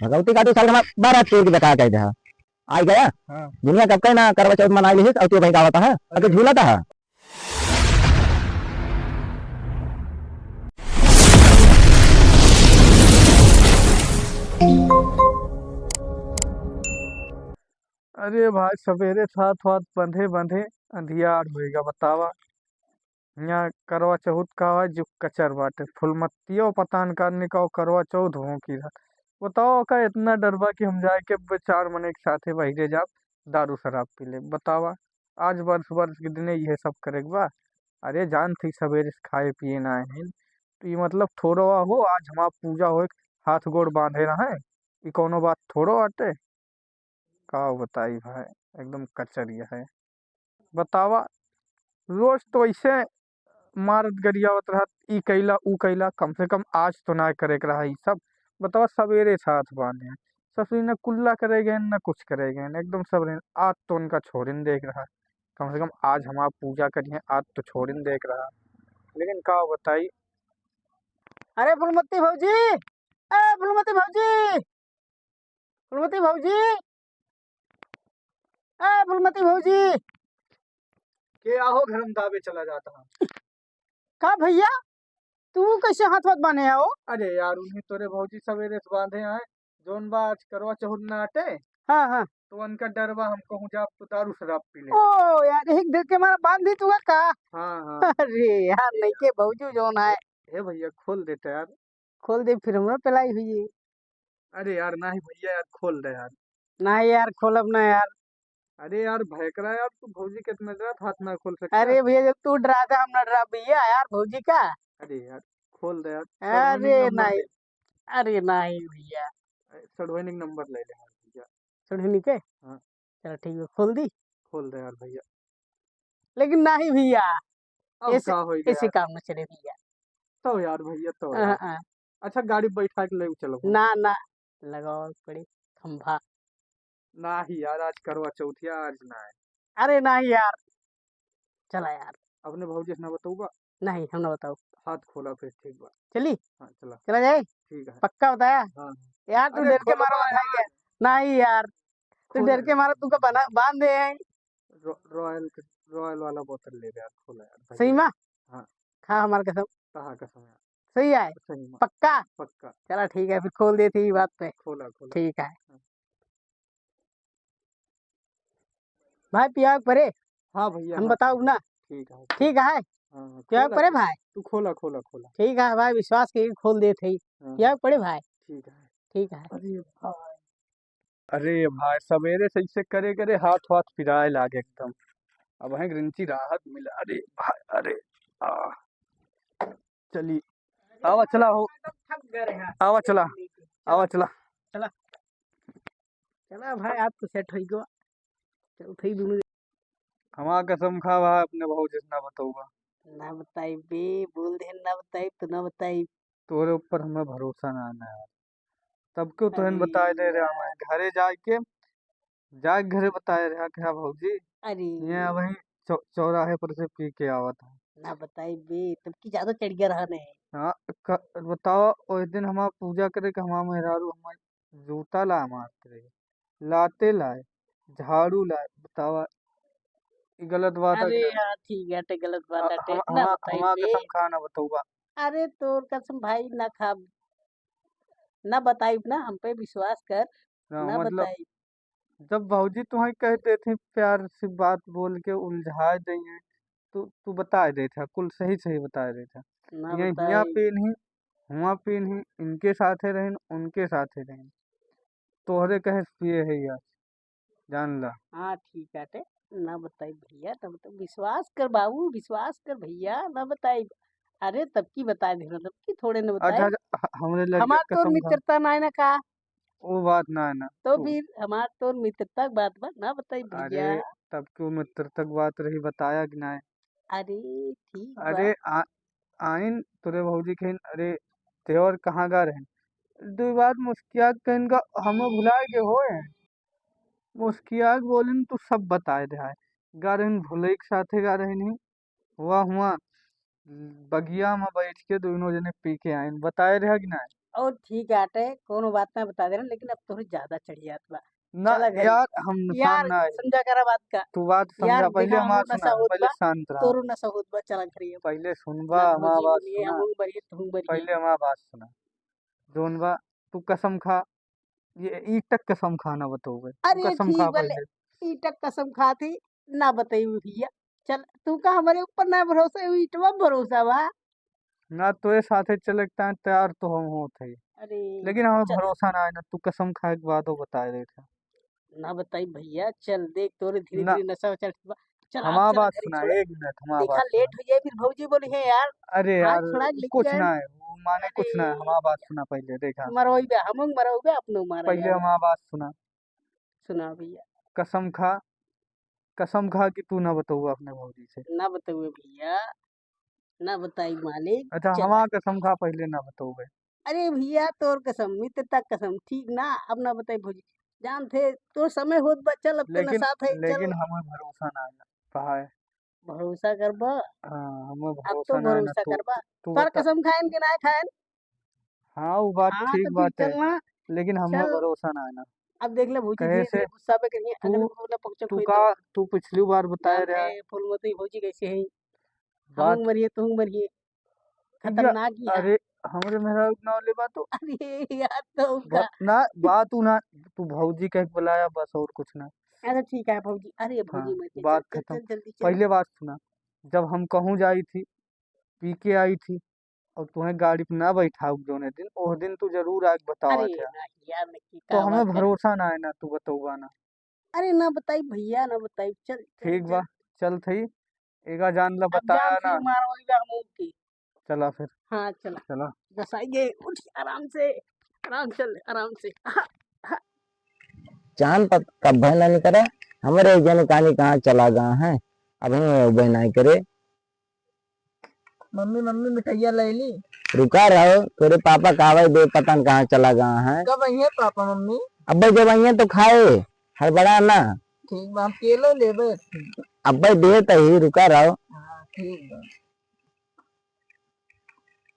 भगवती का तो साल हमारा 12 की बता कह दे आई गया। हाँ। दुनिया कब का ना करवा चौथ मना ली और तू कहीं गावता है अगर झूला था। अरे भाई सवेरे साथ वाथ बंधे बंधे अंधियार होएगा बतावा। यहाँ करवा चौथ का है जो कचर बाटे फुलमतियो पतान करने का वो करवा चौथ हो की रात। बताओ का इतना डरबा कि हम जाए के चार मने के साथे बहिरे जा दारू शराब पी ले बतावा। आज वर्ष वर्ष के दिने ये सब करेगा बा। अरे जान थी सवेरे से खाए पिए ना है तो ये मतलब थोड़ा हो आज हमारा पूजा हो हाथ गोड़ बांधे रहे ये कोनो बात थोड़ो आटे। का बताई भाई एकदम कचरिया है बतावा। रोज तो ऐसे मारत गरियावत रहत ई कैला ऊ कैला कम से कम आज तो ना करे के रहा ई सब। बतावा सवेरे साथ बांधे हैं ससुरी न कुल्ला करेगे न कुछ करेगे एकदम सबरे आज तो उनका छोड़िन देख रहा। कम से कम आज हमारा पूजा करिए आज तो छोड़िन देख रहा। लेकिन का बताई। अरे फुलमती भौजी, ए फुलमती भौजी, फुलमती भौजी, ए फुलमती भौजी। के आहो घर में दावे चला जाता है। का भैया तू कैसे हाथ हाथ बांधे हो? अरे यार उन्हें तोरे भौजी सवेरे से बांधे हैं जोन बा आज करवा चौथ ना आटे हाँ हाँ। तो उनका डर बा हम कहूँ जा तो दारू शराब पी ले। ओ यार एक देख के मारा बांध दी तू का? हाँ हाँ। अरे यार नहीं के भौजी जोन है हे भैया खोल देते यार। खोल दे फिर हमरा पिलाई हुई है। अरे यार ना ही भैया यार खोल दे यार। ना यार खोलब ना यार। अरे यार भयकरा यार तू भौजी के इतना डरा हाथ ना खोल सकता। अरे भैया जब तू डरा था हम ना डरा भैया यार भौजी का। अरे यार खोल दे यार अरे सर्वनिक नंबर नहीं, ले। अरे नहीं भैया। सर्वनिक नंबर ले ले यार भैया। सुनने के हाँ चलो ठीक है खोल दी खोल दे यार भैया। लेकिन नहीं भैया अब ऐसे का होएगा ऐसे यार। काम न चले भैया। तो यार भैया तो हाँ, यार। हाँ। अच्छा गाड़ी बैठा के ले चलो। ना ना लगाओ पड़ी खंभा। ना ही यार आज करवा चौथिया आज ना है। अरे नहीं यार चला यार। अपने भौजी से ना बताऊंगा। नहीं हम ना बताओ हाथ खोला फिर ठीक बा। चली हाँ चला चला जाए ठीक है। पक्का बताया। हाँ यार तू अरे डर के मारा खोलवा बताई यार। गया नहीं यार तू खोला डर के मारा तू का बना बांध दे हैं। रॉयल रॉयल वाला बोतल ले यार खोला यार सही भैया। माँ हाँ खा हमारे कसम कहा कसम यार। सही है सही में पक्का। पक्का। चला ठीक है फिर खोल देती ही बात पे। खोला खोला। ठीक है हाँ। भाई पिया परे हाँ भैया हम हाँ बताऊ ना। ठीक है ठीक है हाँ हाँ, पिया खोला परे भाई। तू खोला खोला खोला। ठीक है भाई विश्वास के खोल देते ही हाँ पिया पड़े भाई। ठीक है। ठीक है अरे भाई अरे भाई सवेरे से इसे करे करे हाथ हाथ पिराए लागे एकदम। अब है ग्रिंची राहत मिला अरे भाई अरे आ चली आवा चला हो थक गए हैं। आवा चला आवा चला। चला चला भाई आप तो सेट हो गया। चल थई दोनों हमारा कसम खा भाई अपने भाव जितना बताऊंगा। ना बताई बे बोल दे ना बताई तो ना बताई। तोरे ऊपर हमें भरोसा ना आना है। तब क्यों तुहन अरे बताए दे रहा यार, मैं घरे जाके जाके घरे बताए रहा क्या भाऊजी अरे ये वही चौराहे पर से पी के आवा था। ना बताई बे तब की ज्यादा चढ़ गया रहा ने। हाँ बताओ उस दिन हमारा पूजा करे के हमारा मेहरारू हमारे जूता ला मारते लाते लाए झाड़ू लाए बतावा ये गलत बात है कि अरे नहीं। यार ठीक है ते गलत बात है ना बताई हमारा बे। कसम खाना बताऊंगा। अरे तोर कसम भाई ना खा ना बताई ना हम पे विश्वास कर हाँ, ना मतलब बताई। जब भाऊजी तुम्हें कहते थे प्यार से बात बोल के उलझा देंगे तो तू बता दे था कुल सही सही बता दे था। ना ये हिया बताई पे नहीं हुआ पे नहीं इनके साथे रहें उनके साथे रहें तोहरे कहे पिए है यार जान ला। हाँ ठीक है ते ना बताई भैया तब तो विश्वास कर बाबू विश्वास कर भैया ना बताई। अरे तब की बता दे तब की थोड़े न अच्छा बताई। अच्छा, हमरे लगे हमार तोर कसम खा मित्रता ना है ना का वो बात ना है ना तो तू। फिर हमार तोर मित्रता के बात बा ना बताई भैया। अरे तब क्यों मित्र तक बात रही बताया कि ना। अरे ठीक बा। अरे आइन तोरे भौजी कहिन अरे तेवर कहाँ गा रहे दो बात मुस्किया कहन का हमें भुला के होए मुस्किया के बोलिन तू सब बताए दे हाय गा रहन भुलई के साथे गा रहे नहीं हुआ हुआ बगिया में बैठ के दोनों जने पी के आइन बताए रहे कि ना। और ठीक आटे कोनो बात ना बता देना, लेकिन अब थोड़ी ज्यादा चढ़ी जात बा। ना चला घरे यार, हम नुकसान यार, ना है। समझा करा बात का। तू बात समझा, यार पहले देखा हमार हमू सुना, नशा होत पहले बा, शांत रहा। तोरू नशा होत बा, चला घरे अब। पहले सुनबा ना हमार भौजी बात बनिए, सुना, हमू बनिए, तुम बनिए। पहले हमार बात सुना। जोन बा, तू कसम खा, ये ईटक कसम खाना बतोगे, तू अरे कसम खा ठीक बा, पहले। ईटक कसम खाती ना बताई भैया। चल तू का हमारे ऊपर ना भरोसा है, ईटवा भरोसा बा। ना तोरे साथे चले के तान तैयार तो हम होत है, अरे लेकिन हमें चल भरोसा ना है ना, तू कसम खाए के बाद वो बता दे था। ना बताई भैया, चल देख तोरे धीरे ना, धीरे नशा चल। चल आज हमार चला बात घरे सुना, छोड़। 1 मिनट हमार देखा बात लेट सुना। हो जाए फिर भौजी बोली है यार, अरे हाथ यार, छोड़ा लिख कुछ गए। ना है वो, माने अरे कुछ ना है, हमार बात सुना पहले, देखा। मरोई बे, हम मरोई बे, अपनो मारा पहले जाए। हमार बात सुना। सुना भैया। कसम खा, कसम खा कि तू ना बताऊगा अपने भौजी से। ना बताऊए भैया, ना बताई मालिक। अच्छा, चल हमार कसम खा पहले ना बताओगे। अरे भैया तोर कसम, मित्रता कसम, ठीक ना, अब ना बताई भौजी। जान थे तो समय होत बा, चल अब तो लेकिन नशा है, चल। लेकिन हमें भरोसा ना है, कहा है। भरोसा करबा, हाँ, हमें अब तो भरोसा ना है ना, भरोसा तू करबा। तू पर बता। कसम खाएन के ना खाएन। हाँ, वो बात हाँ ठीक तो फिर बात है, चलना। लेकिन हमें चल भरोसा ना है ना। अब देख ले भौजी कहे धीरे से धीरे गुस्सा पे करिए, तू अगर वो ना पहुंचक तू हुई का तो। तू पिछली बार बताए जान थे रहा है फूलमती भौजी कैसे है, हम बात। मरिए तुम मरिए, या खतरनाक यहाँ। अरे, हमरे मेरा ना वाली बात तो अरे यार तो का। ना, बात तू ना, तू भौजी कह के बुलाया बस, और कुछ ना। ऐसा ठीक है भौजी, अरे हाँ, भौजी मर गई, चल बात चल खत्म। चल जल्दी चल। पहले बात सुना, जब हम कहूँ जाई थी, पी के आई थी, और तुम्हें गाड़ी पे ना बैठा दोनों दिन, उस दिन तू जरूर आके अरे बतावा था। नहीं यार, नहीं तो का हमें बात कर। भरोसा ना है ना, तू बताऊगा ना। अरे ना बताई भैया, ना बताई, चल चल ठीक बा, चल। चल थई, एगा जान ला अब जान बताया थी ना। मार वही बा मुंह की। चला फिर, हाँ चला। चला। बसाइए, उठ आराम से, आराम चल आराम से। चांद पर कब भय नहीं करे, हमारे जन कहानी कहाँ चला गया है, अब हम भय नहीं करे। मम्मी मम्मी मिठाइया ले ली। रुका रहो, तेरे पापा कावे दे पता नहीं कहाँ चला गया है। कब आई है पापा मम्मी? अब जब आइए तो खाए, हड़बड़ा ना। ठीक बा, हम केलो लेबे। अब दे तो ही, रुका रहो। हाँ ठीक बा।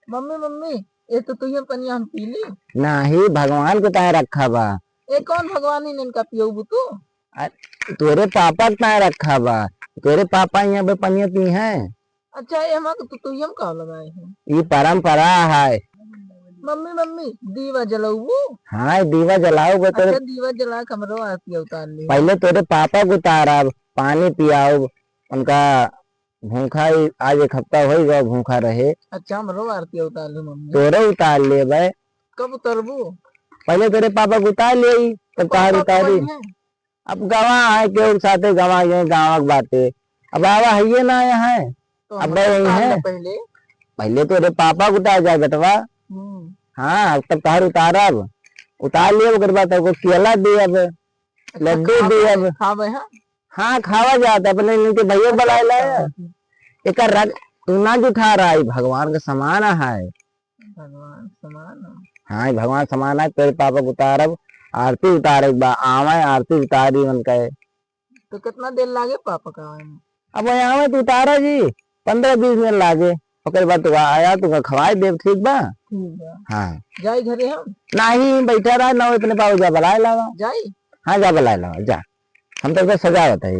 मम्मी मम्मी, ये तो तुझे पनिया हम पी ली। नहीं, भगवान को तय रखा बा। ये कौन भगवान ही इनका पियो तू? तेरे पापा को तय रखा बा, तेरे पापा यहाँ पे पनिया पी है। अच्छा, ये हम तो तुझे हम कहाँ लगाए हैं? ये परंपरा है। मम्मी मम्मी, दीवा जलाऊ। हाँ, दीवा जलाओ तेरे। अच्छा, दीवा जला कमरो आरती उतार ली। पहले तेरे पापा को उतारा, पानी पियाओ उनका, भूखा आज 1 हफ्ता हो गया भूखा रहे। अच्छा, हमरो आरती उतार ली मम्मी। तोरे उतार ले भाई। कब उतरबू? पहले तेरे पापा को उतार ले, तब कहा पापा कब उतारी। आई है? अब गवा है के साथे गवा ये गाँव की बातें, अब आवा है ये ना आया है। तो अब हमरो यही उतार है, ला पहले। पहले तेरे पापा को उतार जाए बेटवा। हाँ, तब कहा उतारा, अब उतार लिया, ओकर बाद तेरे को केला दे, अब अच्छा, लड्डू दे अब। खावे हाँ। हाँ, खावा जाता है, अपने इनके भैया अच्छा, बुलाए लाया। बताओ। एक रग तू ना जुठा रहा है, भगवान का समान है। भगवान समान है। हाँ, ये भगवान समान है। तेरे पापा को उतारब, आरती उतारे बा, आवे आरती उतारी मन कहे। तो कितना देर लागे पापा का आवे में? अब यहाँ तो उतारा जी, 15-20 मिनट लागे। ओकर बाद तू आया, तू खवाए देव, ठीक बा। ठीक बा। हाँ, जाई घरे हम? नहीं बैठा रहा ना, इतने पापा जा बुलाए लावा। जाई। हाँ, जा बुलाए लावा जा, हम तो सजावत है।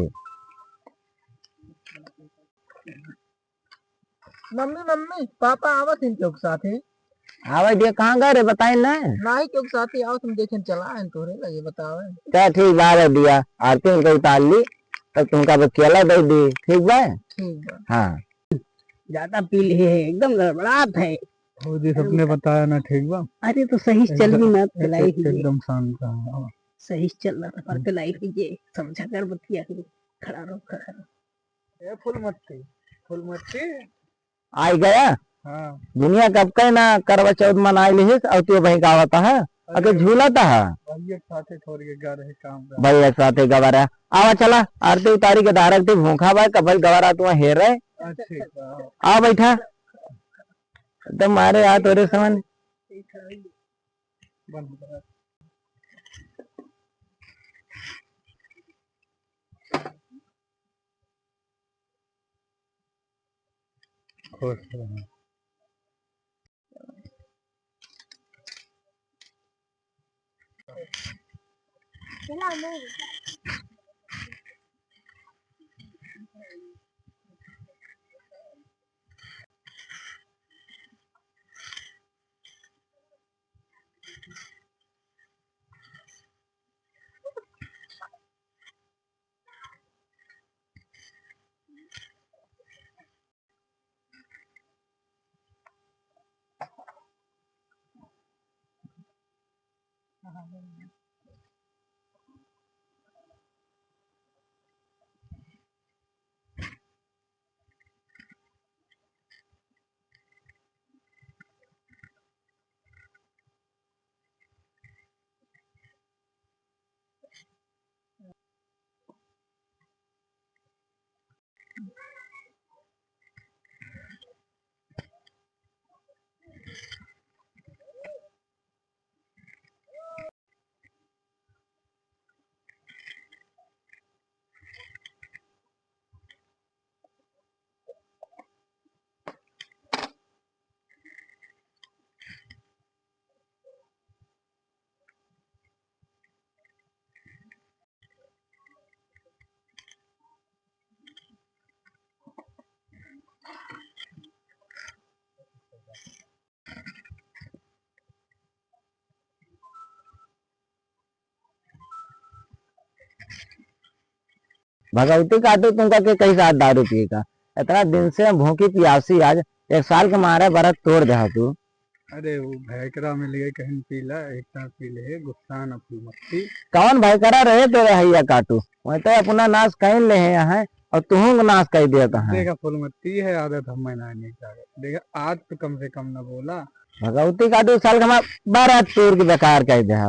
मम्मी मम्मी, पापा आवत हैं क्यों साथे? आवे दिया, कहाँ गए रे बताए ना। नहीं क्यों साथे आओ, तुम देखें चला है तोरे लगे बतावे। क्या ठीक बा रे दिया, आरती उनका उतार ली, तब तुमका बस केला दे दी, ठीक बा। ठीक बा। हाँ, ज्यादा पी ली है, एकदम गड़बड़ात है। वो जी सबने बताया ना, ठीक बा। अरे तो सही से चल भी ना, पिलाई लीजिए। एकदम शांत रहा। सही से चल रहा था, पर पिलाई लीजिए, समझा कर बतिया करो। खड़ा रहो, खड़ा रहो। ये फुल मट्टी। आ गया। हाँ, दुनिया कब के ना करवा चौथ मनाई ली, और तू वही गावता है, अगर झूलाता है। भैया के साथे थोड़ी गा रहे काम का। भाई एक साथ गवारा आवा, चला आरती उतारी के दारक थी भूखा भाई, कबल गवारा तू हेर रहे। ठीक बा। आ बैठा, एकदम मारे हाथ हो रहे समन। बंद करा। खुश रहो। भगवती काटू तुमका के कई साथ दारू पिएगा। इतना दिन से भूखी प्यासी आज 1 साल के मारे बरत तोड़ दे तू। अरे वो भैकरा मिल गई कहीं पीला एक साथ पी ले गुस्सा न फुलमती। कौन भाई करा रहे तेरे हैया काटू, वही तो अपना नाश कहीं ले हैं और तुहू नाश कर दिया कहा। देखा फुलमती है आदत हम मनाने का। देखा आज तो कम से कम न बोला। भगवती काटू साल का 12 तोड़ के बेकार कर दे।